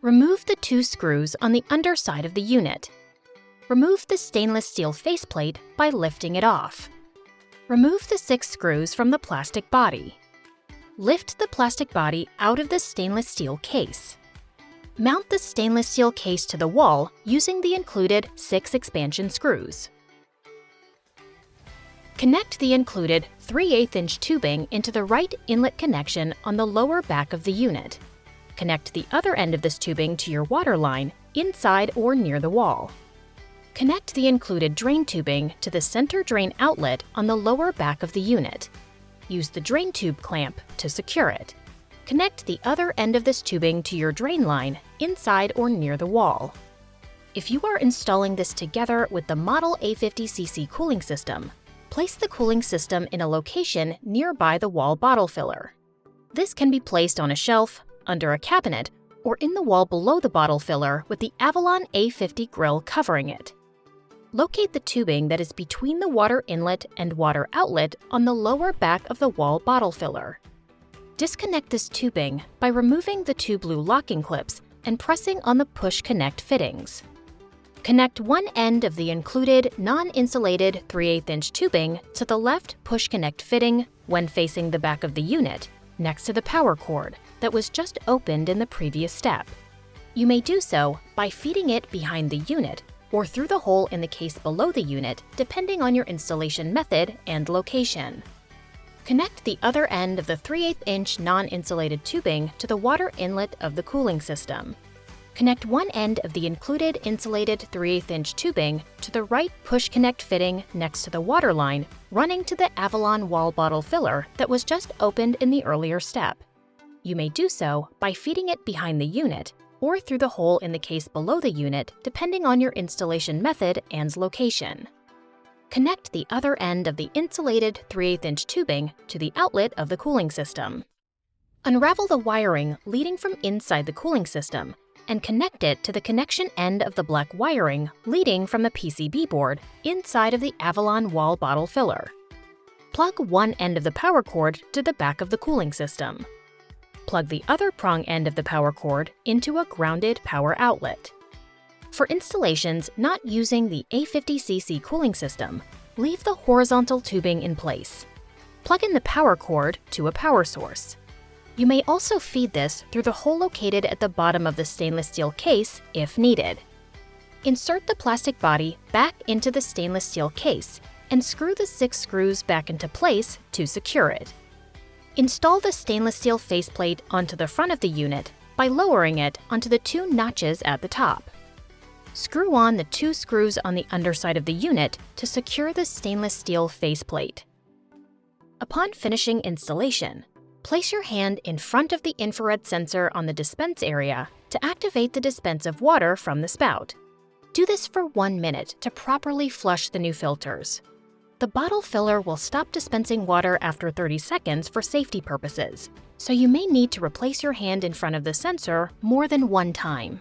Remove the 2 screws on the underside of the unit. Remove the stainless steel faceplate by lifting it off. Remove the 6 screws from the plastic body. Lift the plastic body out of the stainless steel case. Mount the stainless steel case to the wall using the included 6 expansion screws. Connect the included 3/8-inch tubing into the right inlet connection on the lower back of the unit. Connect the other end of this tubing to your water line inside or near the wall. Connect the included drain tubing to the center drain outlet on the lower back of the unit. Use the drain tube clamp to secure it. Connect the other end of this tubing to your drain line inside or near the wall. If you are installing this together with the Model A50cc cooling system, place the cooling system in a location nearby the wall bottle filler. This can be placed on a shelf, under a cabinet, or in the wall below the bottle filler with the Avalon A50 grill covering it. Locate the tubing that is between the water inlet and water outlet on the lower back of the wall bottle filler. Disconnect this tubing by removing the 2 blue locking clips and pressing on the push connect fittings. Connect one end of the included non-insulated 3/8-inch tubing to the left push connect fitting when facing the back of the unit, next to the power cord that was just opened in the previous step. You may do so by feeding it behind the unit or through the hole in the case below the unit, depending on your installation method and location. Connect the other end of the 3/8-inch non-insulated tubing to the water inlet of the cooling system. Connect one end of the included insulated 3/8-inch tubing to the right push connect fitting next to the water line running to the Avalon wall bottle filler that was just opened in the earlier step. You may do so by feeding it behind the unit or through the hole in the case below the unit, depending on your installation method and location. Connect the other end of the insulated 3/8-inch tubing to the outlet of the cooling system. Unravel the wiring leading from inside the cooling system and connect it to the connection end of the black wiring leading from the PCB board inside of the Avalon wall bottle filler. Plug one end of the power cord to the back of the cooling system. Plug the other prong end of the power cord into a grounded power outlet. For installations not using the A50cc cooling system, leave the horizontal tubing in place. Plug in the power cord to a power source. You may also feed this through the hole located at the bottom of the stainless steel case if needed. Insert the plastic body back into the stainless steel case and screw the 6 screws back into place to secure it. Install the stainless steel faceplate onto the front of the unit by lowering it onto the 2 notches at the top. Screw on the 2 screws on the underside of the unit to secure the stainless steel faceplate. Upon finishing installation, place your hand in front of the infrared sensor on the dispense area to activate the dispense of water from the spout. Do this for 1 minute to properly flush the new filters. The bottle filler will stop dispensing water after 30 seconds for safety purposes, so you may need to replace your hand in front of the sensor more than 1 time.